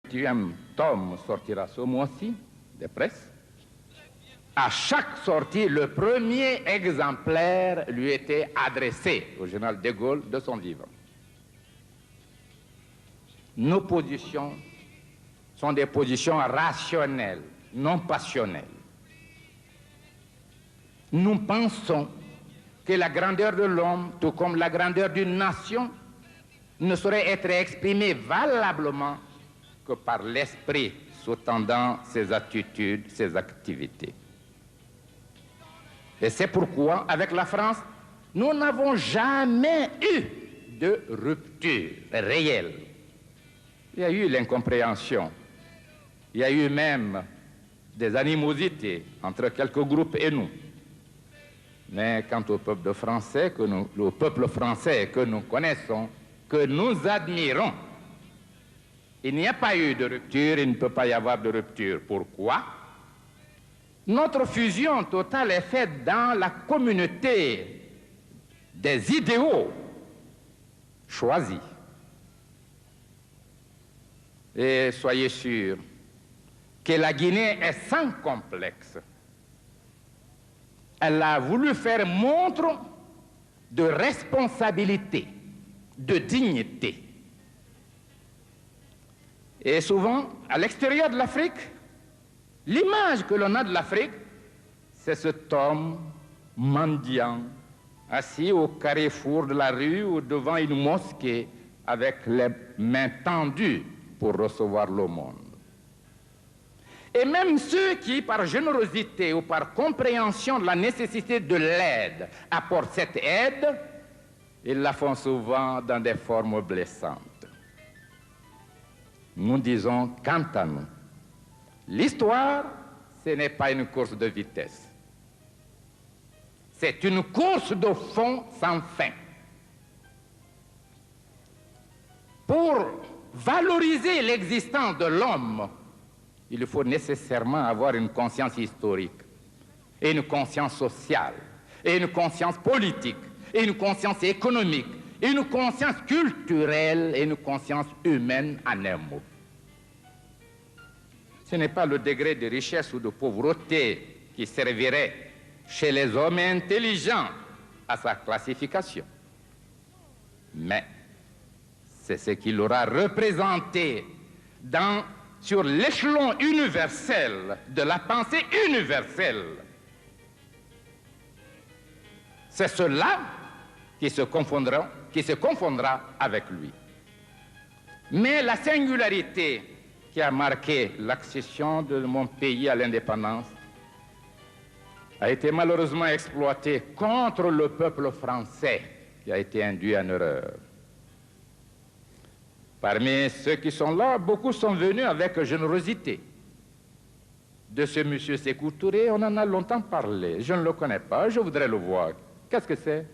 28e tome sortira ce mois-ci, des presses. À chaque sortie, le premier exemplaire lui était adressé au général de Gaulle de son livre. Nos positions sont des positions rationnelles, non passionnelles. Nous pensons que la grandeur de l'homme, tout comme la grandeur d'une nation, ne saurait être exprimée valablement que par l'esprit sous-tendant ses attitudes, ses activités. Et c'est pourquoi, avec la France, nous n'avons jamais eu de rupture réelle. Il y a eu l'incompréhension, il y a eu même des animosités entre quelques groupes et nous. Mais quant au peuple français que nous connaissons, que nous admirons, il n'y a pas eu de rupture, il ne peut pas y avoir de rupture. Pourquoi? Notre fusion totale est faite dans la communauté des idéaux choisis. Et soyez sûrs que la Guinée est sans complexe. Elle a voulu faire montre de responsabilité, de dignité. Et souvent, à l'extérieur de l'Afrique, l'image que l'on a de l'Afrique, c'est cet homme mendiant, assis au carrefour de la rue ou devant une mosquée avec les mains tendues pour recevoir l'aumône. Et même ceux qui, par générosité ou par compréhension de la nécessité de l'aide, apportent cette aide, ils la font souvent dans des formes blessantes. Nous disons, quant à nous, l'histoire, ce n'est pas une course de vitesse. C'est une course de fond sans fin. Pour valoriser l'existence de l'homme, il faut nécessairement avoir une conscience historique, et une conscience sociale, et une conscience politique, et une conscience économique, et une conscience culturelle, et une conscience humaine en un mot. Ce n'est pas le degré de richesse ou de pauvreté qui servirait chez les hommes intelligents à sa classification, mais c'est ce qu'il aura représenté sur l'échelon universel de la pensée universelle. C'est cela qui se confondra avec lui. Mais la singularité qui a marqué l'accession de mon pays à l'indépendance a été malheureusement exploitée contre le peuple français qui a été induit en erreur. Parmi ceux qui sont là, beaucoup sont venus avec générosité. De ce monsieur Sékou Touré, on en a longtemps parlé. Je ne le connais pas, je voudrais le voir. Qu'est-ce que c'est?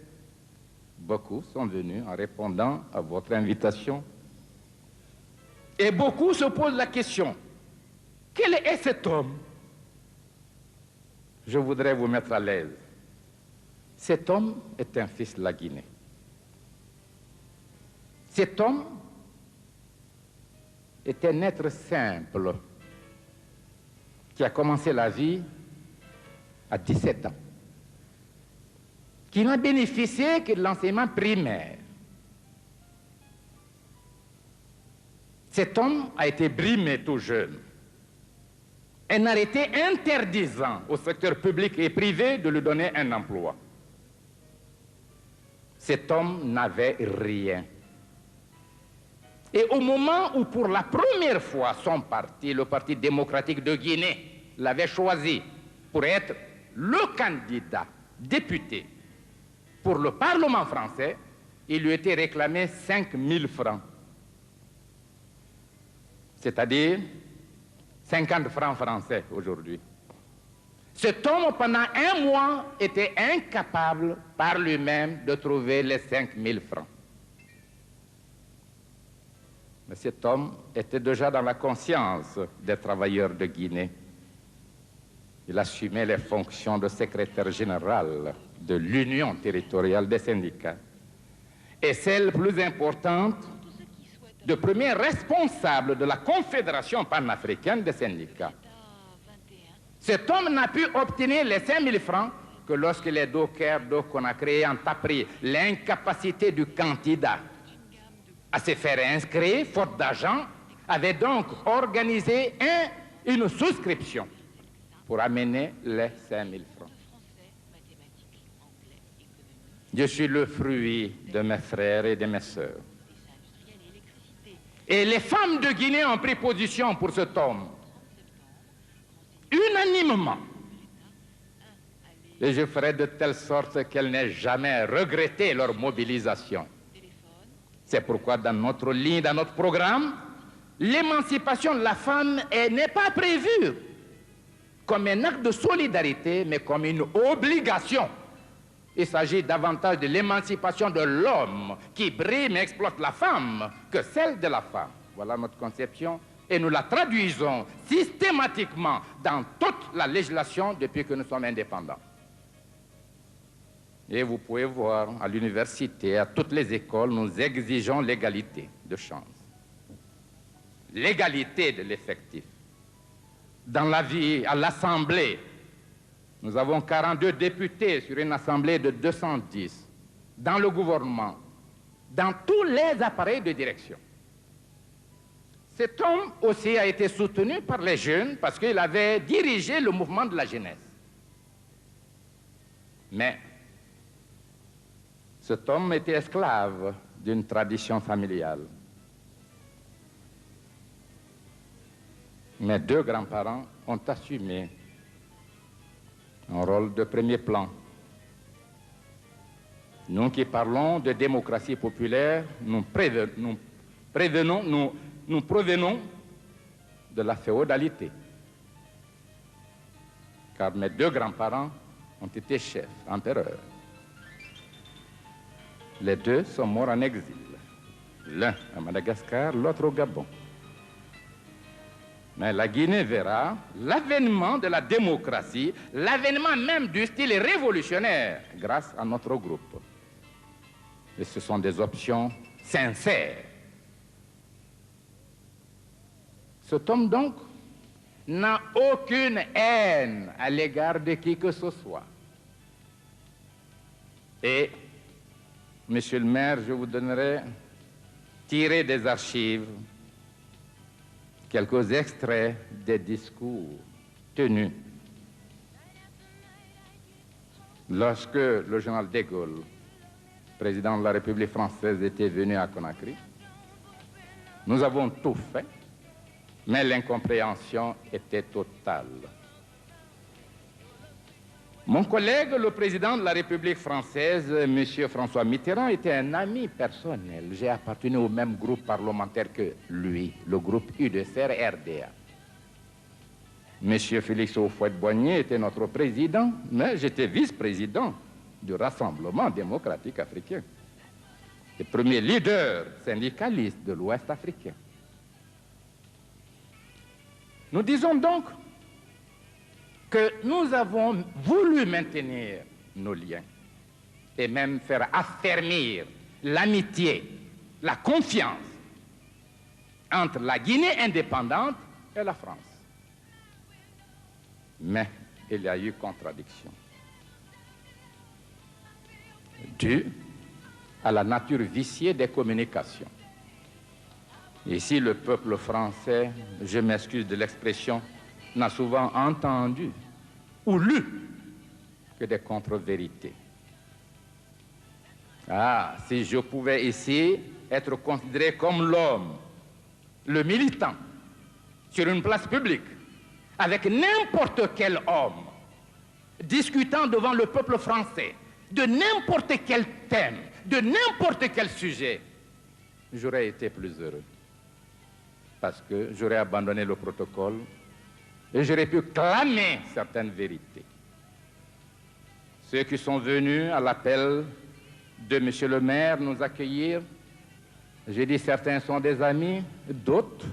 Beaucoup sont venus en répondant à votre invitation. Et beaucoup se posent la question, quel est cet homme? Je voudrais vous mettre à l'aise. Cet homme est un fils de la Guinée. Cet homme est un être simple qui a commencé la vie à 17 ans, qui n'a bénéficié que de l'enseignement primaire. Cet homme a été brimé tout jeune. Un arrêté interdisant au secteur public et privé de lui donner un emploi. Cet homme n'avait rien. Et au moment où, pour la première fois, son parti, le Parti démocratique de Guinée, l'avait choisi pour être le candidat député pour le Parlement français, il lui était réclamé 5 000 francs. C'est-à-dire 50 francs français aujourd'hui. Cet homme, pendant un mois, était incapable par lui-même de trouver les 5 000 francs. Mais cet homme était déjà dans la conscience des travailleurs de Guinée. Il assumait les fonctions de secrétaire général de l'Union territoriale des syndicats. Et celle plus importante, de premier responsable de la Confédération panafricaine des syndicats. Cet homme n'a pu obtenir les 5 000 francs que lorsque les dockers de Conakry ont appris l'incapacité du candidat à se faire inscrire, faute d'argent, avait donc organisé une souscription pour amener les 5 000 francs. Je suis le fruit de mes frères et de mes sœurs. Et les femmes de Guinée ont pris position pour cet homme, unanimement. Et je ferai de telle sorte qu'elles n'aient jamais regretté leur mobilisation. C'est pourquoi dans notre ligne, dans notre programme, l'émancipation de la femme n'est pas prévue comme un acte de solidarité, mais comme une obligation. Il s'agit davantage de l'émancipation de l'homme qui brime et exploite la femme que celle de la femme. Voilà notre conception et nous la traduisons systématiquement dans toute la législation depuis que nous sommes indépendants. Et vous pouvez voir à l'université, à toutes les écoles, nous exigeons l'égalité de chance, l'égalité de l'effectif. Dans la vie, à l'Assemblée, nous avons 42 députés sur une assemblée de 210. Dans le gouvernement, dans tous les appareils de direction. Cet homme aussi a été soutenu par les jeunes parce qu'il avait dirigé le mouvement de la jeunesse. Mais cet homme était esclave d'une tradition familiale. Mes 2 grands-parents ont assumé un rôle de premier plan. Nous qui parlons de démocratie populaire, nous provenons de la féodalité. Car mes 2 grands-parents ont été chefs, empereurs. Les 2 sont morts en exil. L'un à Madagascar, l'autre au Gabon. Mais la Guinée verra l'avènement de la démocratie, l'avènement même du style révolutionnaire grâce à notre groupe. Et ce sont des options sincères. Cet homme donc n'a aucune haine à l'égard de qui que ce soit. Et, monsieur le maire, je vous donnerai, tiré des archives, quelques extraits des discours tenus lorsque le général de Gaulle, président de la République française, était venu à Conakry. Nous avons tout fait, mais l'incompréhension était totale. Mon collègue, le président de la République française, M. François Mitterrand, était un ami personnel. J'ai appartenu au même groupe parlementaire que lui, le groupe UDCR-RDA. M. Félix Houphouët-Boigny était notre président, mais j'étais vice-président du Rassemblement démocratique africain, le premier leader syndicaliste de l'Ouest africain. Nous disons donc que nous avons voulu maintenir nos liens et même faire affermir l'amitié, la confiance entre la Guinée indépendante et la France. Mais il y a eu contradiction due à la nature viciée des communications. Ici, le peuple français, je m'excuse de l'expression, n'a souvent entendu ou lu que des contre-vérités. Ah, si je pouvais ici être considéré comme l'homme, le militant, sur une place publique, avec n'importe quel homme, discutant devant le peuple français, de n'importe quel thème, de n'importe quel sujet, j'aurais été plus heureux. Parce que j'aurais abandonné le protocole et j'aurais pu clamer certaines vérités. Ceux qui sont venus à l'appel de M. le maire nous accueillir, j'ai dit certains sont des amis, d'autres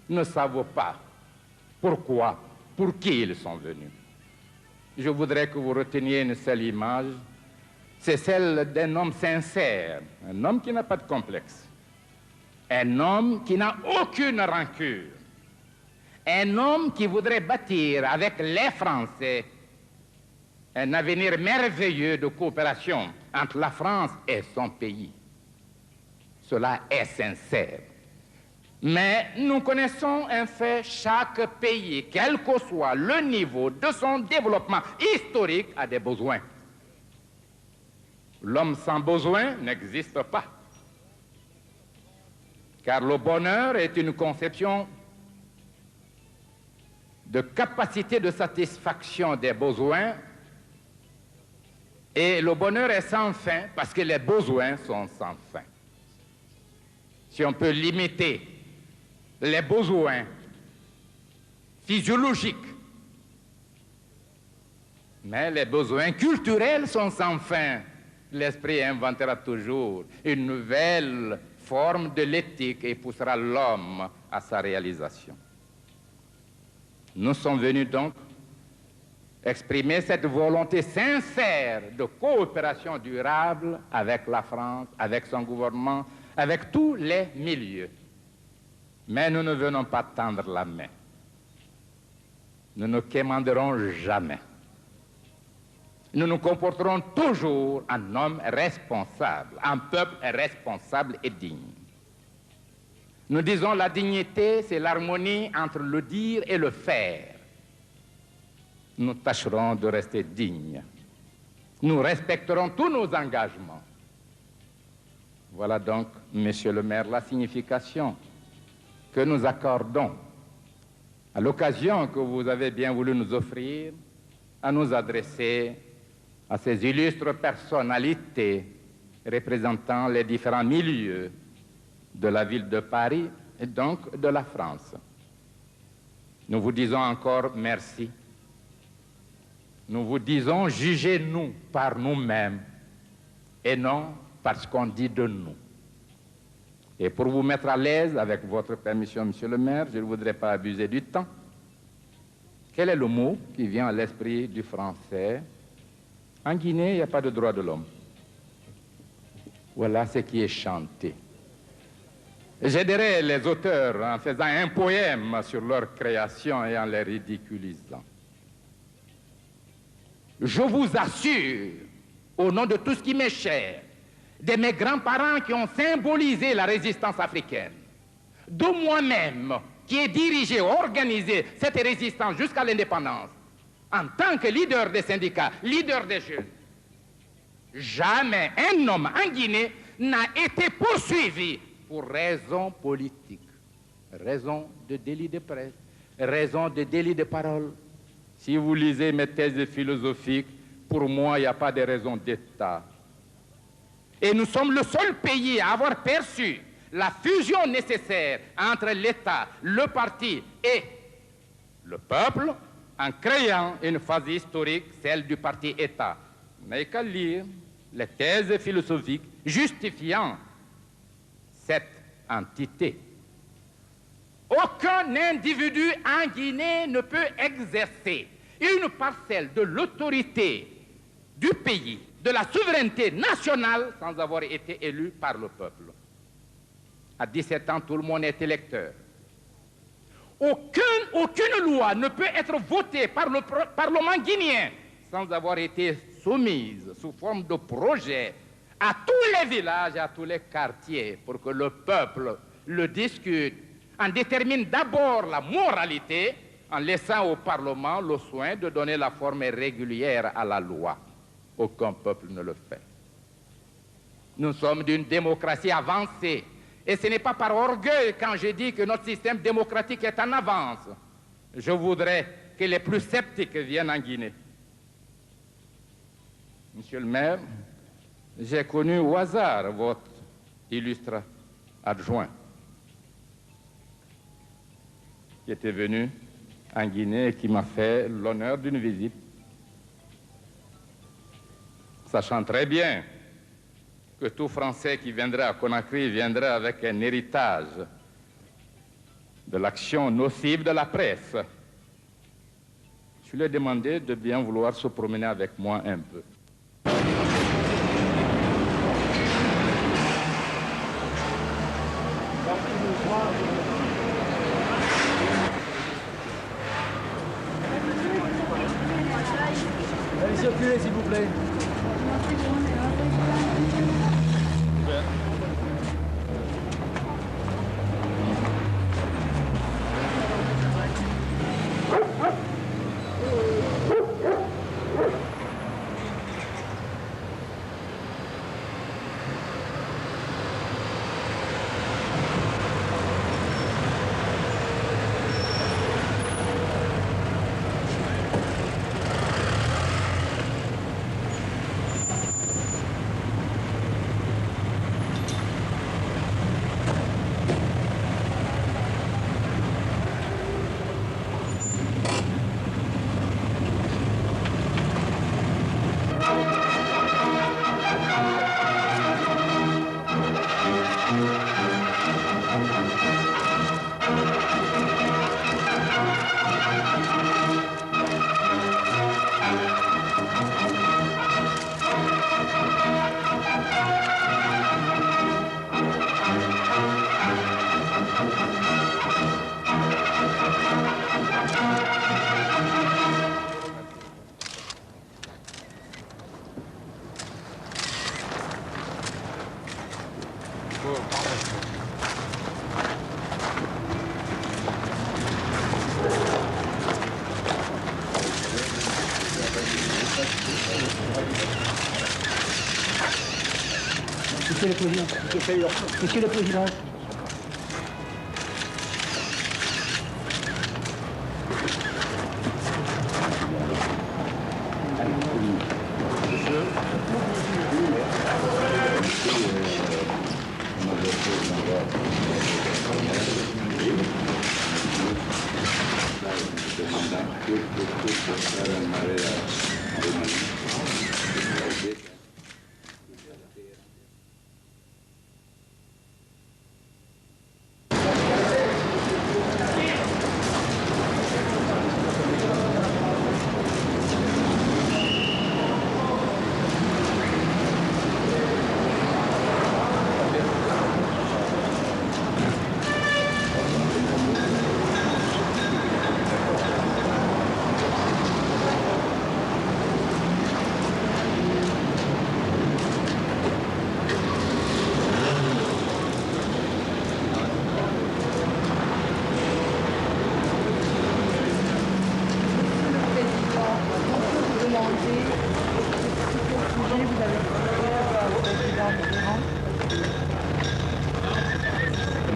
ne savent pas pourquoi, pour qui ils sont venus. Je voudrais que vous reteniez une seule image, c'est celle d'un homme sincère, un homme qui n'a pas de complexe. Un homme qui n'a aucune rancune. Un homme qui voudrait bâtir avec les Français un avenir merveilleux de coopération entre la France et son pays. Cela est sincère. Mais nous connaissons un fait, chaque pays, quel que soit le niveau de son développement historique, a des besoins. L'homme sans besoin n'existe pas. Car le bonheur est une conception de capacité de satisfaction des besoins, et le bonheur est sans fin parce que les besoins sont sans fin. Si on peut limiter les besoins physiologiques, mais les besoins culturels sont sans fin, l'esprit inventera toujours une nouvelle forme de l'éthique et poussera l'homme à sa réalisation. Nous sommes venus donc exprimer cette volonté sincère de coopération durable avec la France, avec son gouvernement, avec tous les milieux. Mais nous ne venons pas tendre la main. Nous ne quémanderons jamais. Nous nous comporterons toujours en homme responsable, en peuple responsable et digne. Nous disons la dignité, c'est l'harmonie entre le dire et le faire. Nous tâcherons de rester dignes. Nous respecterons tous nos engagements. Voilà donc, Monsieur le maire, la signification que nous accordons à l'occasion que vous avez bien voulu nous offrir à nous adresser à ces illustres personnalités représentant les différents milieux de la ville de Paris et donc de la France. Nous vous disons encore merci. Nous vous disons jugez-nous par nous-mêmes et non parce qu'on dit de nous. Et pour vous mettre à l'aise, avec votre permission, Monsieur le maire, je ne voudrais pas abuser du temps. Quel est le mot qui vient à l'esprit du français? En Guinée, il n'y a pas de droit de l'homme. Voilà ce qui est chanté. J'aiderai les auteurs en faisant un poème sur leur création et en les ridiculisant. Je vous assure, au nom de tout ce qui m'est cher, de mes grands-parents qui ont symbolisé la résistance africaine, de moi-même qui ai dirigé, organisé cette résistance jusqu'à l'indépendance, en tant que leader des syndicats, leader des jeunes, jamais un homme en Guinée n'a été poursuivi pour raison politique, raison de délit de presse, raison de délit de parole. Si vous lisez mes thèses philosophiques, pour moi, il n'y a pas de raison d'État. Et nous sommes le seul pays à avoir perçu la fusion nécessaire entre l'État, le parti et le peuple en créant une phase historique, celle du parti État. Vous n'avez qu'à lire les thèses philosophiques justifiant cette entité. Aucun individu en Guinée ne peut exercer une parcelle de l'autorité du pays, de la souveraineté nationale, sans avoir été élu par le peuple. À 17 ans, tout le monde est électeur. Aucune loi ne peut être votée par le Parlement guinéen sans avoir été soumise sous forme de projet à tous les villages et à tous les quartiers pour que le peuple le discute, en détermine d'abord la moralité en laissant au Parlement le soin de donner la forme régulière à la loi. Aucun peuple ne le fait. Nous sommes d'une démocratie avancée. Et ce n'est pas par orgueil quand je dis que notre système démocratique est en avance. Je voudrais que les plus sceptiques viennent en Guinée. Monsieur le maire, j'ai connu au hasard votre illustre adjoint qui était venu en Guinée et qui m'a fait l'honneur d'une visite, sachant très bien que tout Français qui viendrait à Conakry viendrait avec un héritage de l'action nocive de la presse. Je lui ai demandé de bien vouloir se promener avec moi un peu. circuler, s'il vous plaît. Monsieur le Président. Monsieur le Président.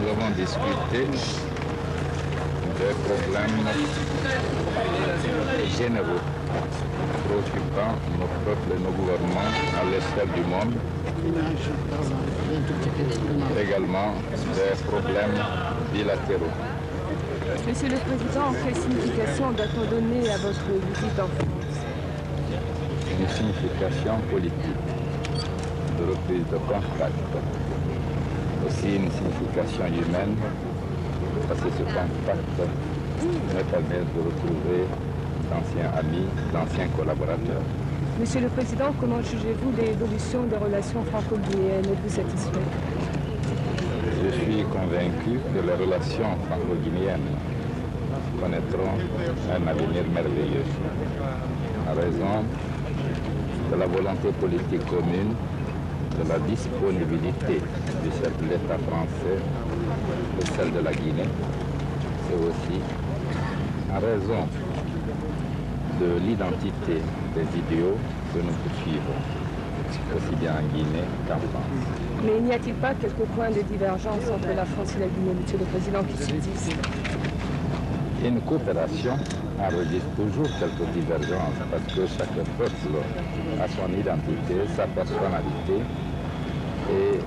Nous avons discuté des problèmes généraux préoccupant nos peuples et nos gouvernements à l'échelle du monde, également des problèmes bilatéraux. Monsieur le Président, quelle signification doit-on donner à votre visite en France? Une signification politique, de reprise de contact, aussi une signification humaine, parce que ce contact me permet de retrouver d'anciens amis, d'anciens collaborateurs. Monsieur le Président, comment jugez-vous l'évolution des relations franco-guinéennes? Êtes-vous satisfait? Je suis convaincu que les relations franco-guinéennes connaîtront un avenir merveilleux, à raison de la volonté politique commune, de la disponibilité du chef de l'État français et celle de la Guinée, et aussi en raison de l'identité des idéaux que nous poursuivons, aussi bien en Guinée qu'en France. Mais n'y a-t-il pas quelques points de divergence entre la France et la Guinée, Monsieur le Président, qui subsistent? Une coopération enregistre toujours quelques divergences parce que chaque peuple a son identité, sa personnalité et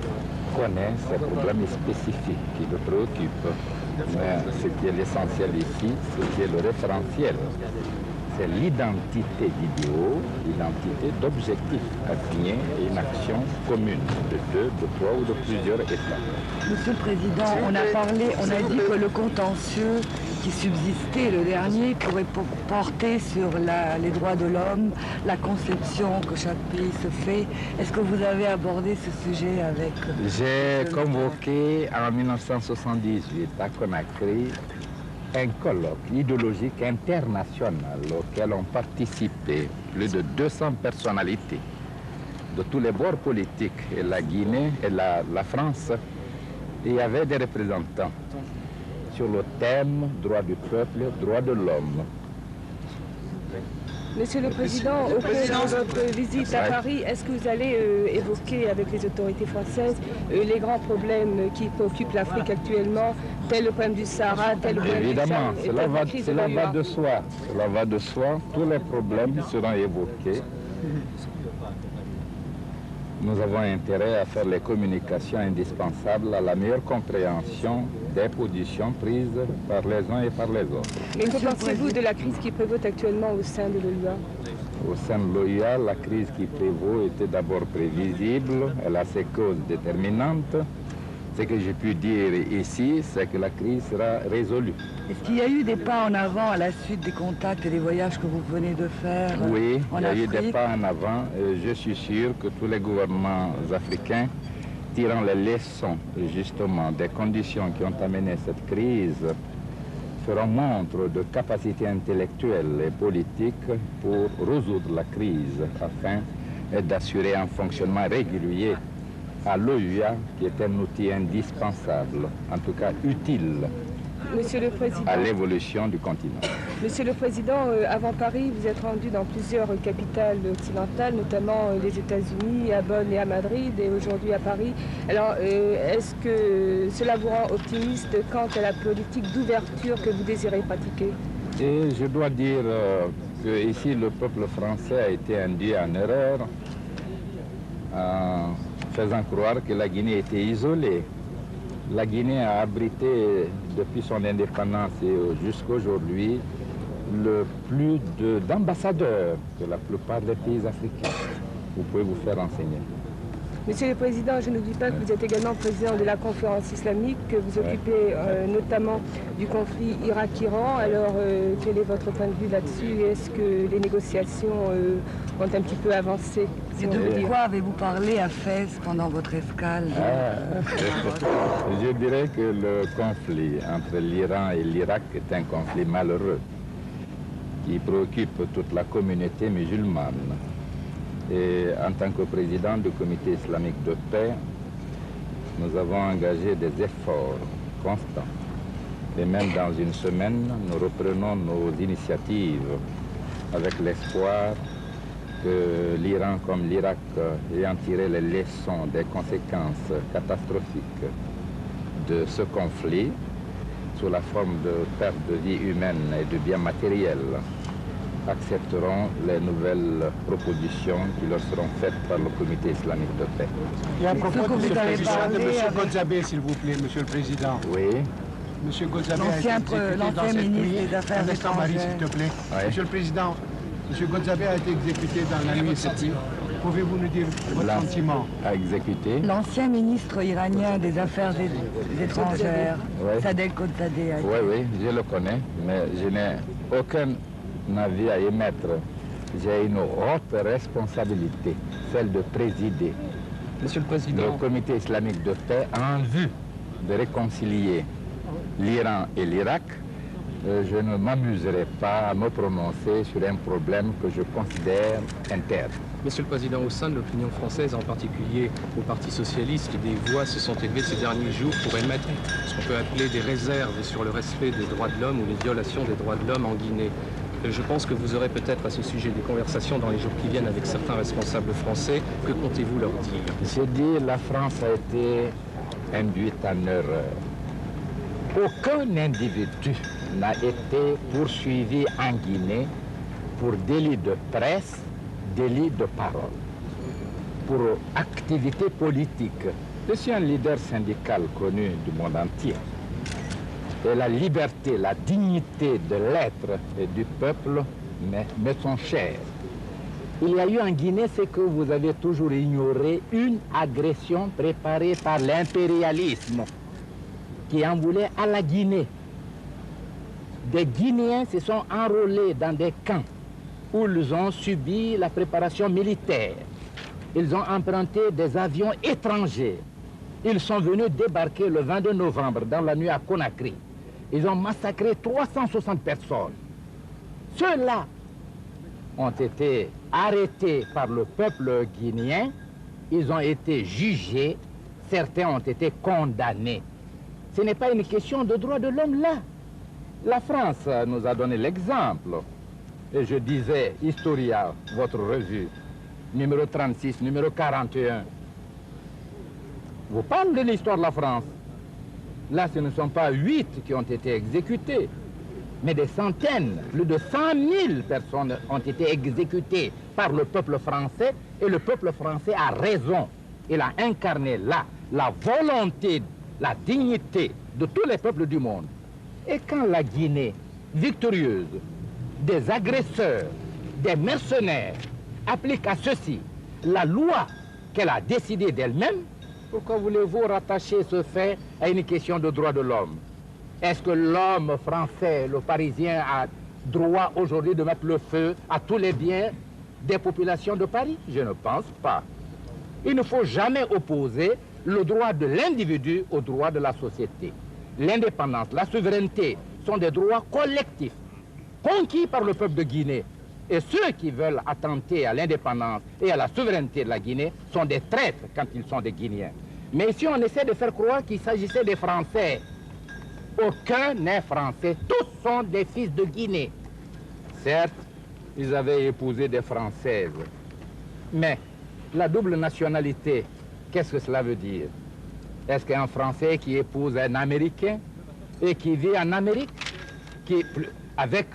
connaît ses problèmes spécifiques qui le préoccupent. Mais ce qui est l'essentiel ici, ce qui est le référentiel, c'est l'identité d'idéaux, l'identité d'objectifs assignés et une action commune de deux, de trois ou de plusieurs États. Monsieur le Président, on a dit que le contentieux qui subsistait, le dernier, pourrait porter sur les droits de l'homme, la conception que chaque pays se fait. Est-ce que vous avez abordé ce sujet avec... J'ai convoqué en 1978 à Conakry un colloque idéologique international auquel ont participé plus de 200 personnalités de tous les bords politiques, et la Guinée et la France. Et il y avait des représentants sur le thème droit du peuple, droit de l'homme. Monsieur le Président, au cours de votre visite à Paris, est-ce que vous allez évoquer avec les autorités françaises les grands problèmes qui préoccupent l'Afrique actuellement, tel le problème du Sahara, tel le problème Évidemment, du cela va de soi. Cela va de soi. Tous les problèmes seront évoqués. Nous avons intérêt à faire les communications indispensables à la meilleure compréhension des positions prises par les uns et par les autres. Et que pensez-vous de la crise qui prévaut actuellement au sein de l'OUA? Au sein de l'OUA, la crise qui prévaut était d'abord prévisible, elle a ses causes déterminantes. Ce que j'ai pu dire ici, c'est que la crise sera résolue. Est-ce qu'il y a eu des pas en avant à la suite des contacts et des voyages que vous venez de faire en Afrique? Oui, il y a eu des pas en avant. Je suis sûr que tous les gouvernements africains, tirant les leçons justement des conditions qui ont amené cette crise, feront montre de capacité intellectuelle et politique pour résoudre la crise afin d'assurer un fonctionnement régulier à l'OUA, qui est un outil indispensable, en tout cas utile, Monsieur le Président, à l'évolution du continent. Monsieur le Président, avant Paris, vous êtes rendu dans plusieurs capitales occidentales, notamment les États-Unis, à Bonn et à Madrid, et aujourd'hui à Paris. Alors, est-ce que cela vous rend optimiste quant à la politique d'ouverture que vous désirez pratiquer? Et je dois dire que ici, le peuple français a été induit en erreur, en faisant croire que la Guinée était isolée. La Guinée a abrité, depuis son indépendance et jusqu'à aujourd'hui, le plus d'ambassadeurs que la plupart des pays africains. Vous pouvez vous faire renseigner. Monsieur le Président, je n'oublie pas que vous êtes également président de la conférence islamique, que vous occupez notamment du conflit Irak-Iran. Alors, quel est votre point de vue là-dessus? Est-ce que les négociations ont un petit peu avancé? Et de quoi avez-vous parlé à Fès pendant votre escale? Je dirais que le conflit entre l'Iran et l'Irak est un conflit malheureux qui préoccupe toute la communauté musulmane. Et en tant que président du comité islamique de paix, nous avons engagé des efforts constants. Et même dans une semaine, nous reprenons nos initiatives avec l'espoir que l'Iran comme l'Irak, ayant tiré les leçons des conséquences catastrophiques de ce conflit, sous la forme de perte de vie humaine et de biens matériels, accepteront les nouvelles propositions qui leur seront faites par le comité islamique de paix. Et à propos de M. Godjabé, s'il vous plaît, Monsieur le Président. Oui. M. Godjabé a été exécuté dans cette nuit. Un instant, Marie, s'il te plaît. Oui. Monsieur le Président, M. Godjabé a été exécuté dans la nuit cette nuit. Pouvez-vous nous dire votre sentiment? À exécuter. L'ancien ministre iranien des Affaires étrangères, Ouais. Sadegh Khodzadeh, a été... Oui, je le connais, mais je n'ai aucun avis à émettre. J'ai une haute responsabilité, celle de présider Monsieur le Président, le comité islamique de paix en vue de réconcilier l'Iran et l'Irak. Je ne m'amuserai pas à me prononcer sur un problème que je considère interne. Monsieur le Président, au sein de l'opinion française, en particulier au Parti socialiste, des voix se sont élevées ces derniers jours pour émettre ce qu'on peut appeler des réserves sur le respect des droits de l'homme ou les violations des droits de l'homme en Guinée. Je pense que vous aurez peut-être à ce sujet des conversations dans les jours qui viennent avec certains responsables français. Que comptez-vous leur dire? J'ai dit la France a été induite en erreur. Aucun individu n'a été poursuivi en Guinée pour délit de presse, délit de parole, pour activité politique. Je suis un leader syndical connu du monde entier. Et la liberté, la dignité de l'être et du peuple me sont chères. Il y a eu en Guinée ce que vous avez toujours ignoré, une agression préparée par l'impérialisme qui en voulait à la Guinée. Des Guinéens se sont enrôlés dans des camps où ils ont subi la préparation militaire. Ils ont emprunté des avions étrangers. Ils sont venus débarquer le 22 novembre dans la nuit à Conakry. Ils ont massacré 360 personnes. Ceux-là ont été arrêtés par le peuple guinéen. Ils ont été jugés. Certains ont été condamnés. Ce n'est pas une question de droits de l'homme là. La France nous a donné l'exemple. Et je disais, Historia, votre revue, numéro 36, numéro 41. Vous parlez de l'histoire de la France. Là, ce ne sont pas 8 qui ont été exécutés, mais des centaines, plus de 100 000 personnes ont été exécutées par le peuple français, et le peuple français a raison. Il a incarné là la volonté, la dignité de tous les peuples du monde. Et quand la Guinée, victorieuse, des agresseurs, des mercenaires, applique à ceux-ci la loi qu'elle a décidée d'elle-même, pourquoi voulez-vous rattacher ce fait à une question de droits de l'homme? Est-ce que l'homme français, le Parisien, a droit aujourd'hui de mettre le feu à tous les biens des populations de Paris? Je ne pense pas. Il ne faut jamais opposer le droit de l'individu au droit de la société. L'indépendance, la souveraineté sont des droits collectifs, conquis par le peuple de Guinée. Et ceux qui veulent attenter à l'indépendance et à la souveraineté de la Guinée sont des traîtres quand ils sont des Guinéens. Mais ici, on essaie de faire croire qu'il s'agissait des Français. Aucun n'est français. Tous sont des fils de Guinée. Certes, ils avaient épousé des Françaises. Mais la double nationalité, qu'est-ce que cela veut dire? Est-ce qu'un Français qui épouse un Américain et qui vit en Amérique, avec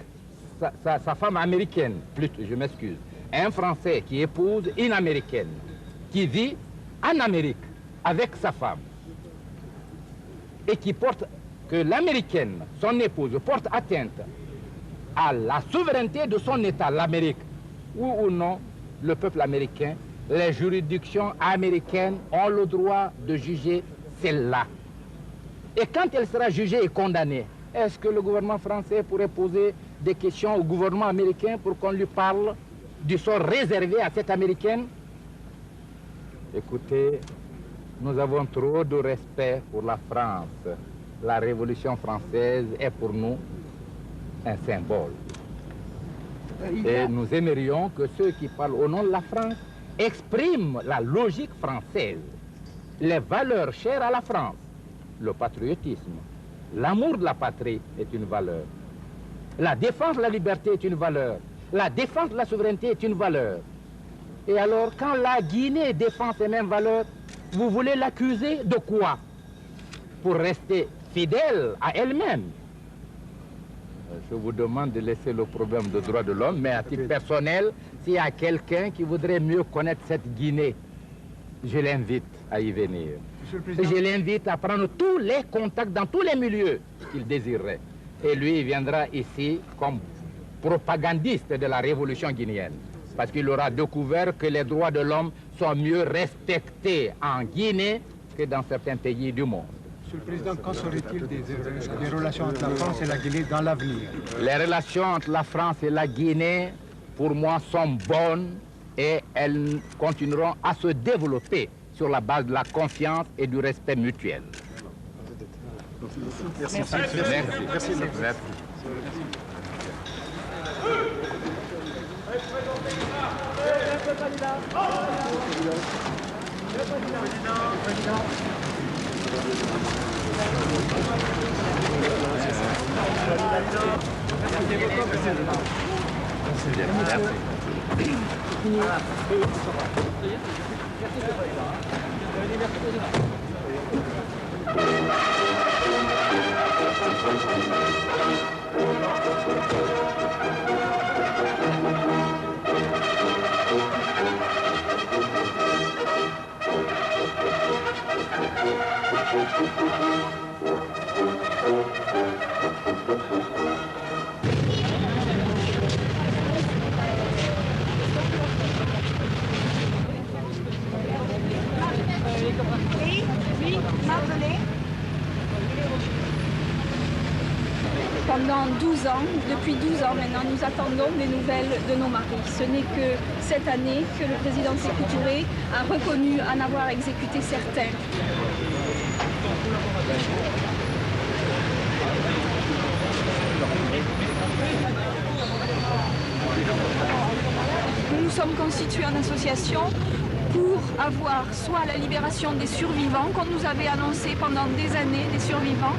sa femme américaine, plutôt, je m'excuse, un Français qui épouse une Américaine, qui vit en Amérique avec sa femme, et qui porte, que l'Américaine, son épouse, porte atteinte à la souveraineté de son État, l'Amérique, ou non, le peuple américain, les juridictions américaines ont le droit de juger celle-là. Et quand elle sera jugée et condamnée, est-ce que le gouvernement français pourrait poser des questions au gouvernement américain pour qu'on lui parle du sort réservé à cette Américaine? Écoutez, nous avons trop de respect pour la France. La Révolution française est pour nous un symbole. Et nous aimerions que ceux qui parlent au nom de la France expriment la logique française, les valeurs chères à la France, le patriotisme, l'amour de la patrie est une valeur, la défense de la liberté est une valeur, la défense de la souveraineté est une valeur. Et alors, quand la Guinée défend ces mêmes valeurs, vous voulez l'accuser de quoi? Pour rester fidèle à elle-même. Je vous demande de laisser le problème de droits de l'homme, mais à titre personnel, s'il y a quelqu'un qui voudrait mieux connaître cette Guinée, je l'invite à y venir. Et je l'invite à prendre tous les contacts dans tous les milieux qu'il désirerait. Et lui, il viendra ici comme propagandiste de la révolution guinéenne. Parce qu'il aura découvert que les droits de l'homme sont mieux respectés en Guinée que dans certains pays du monde. Monsieur le Président, qu'en serait-il des relations entre la France et la Guinée dans l'avenir? Les relations entre la France et la Guinée, pour moi, sont bonnes et elles continueront à se développer sur la base de la confiance et du respect mutuel. Merci. Merci. Merci. Pendant 12 ans, depuis 12 ans maintenant, nous attendons des nouvelles de nos maris. Ce n'est que cette année que le président Sékou Touré a reconnu en avoir exécuté certains. sommes constitués en association pour avoir soit la libération des survivants, qu'on nous avait annoncé pendant des années, des survivants,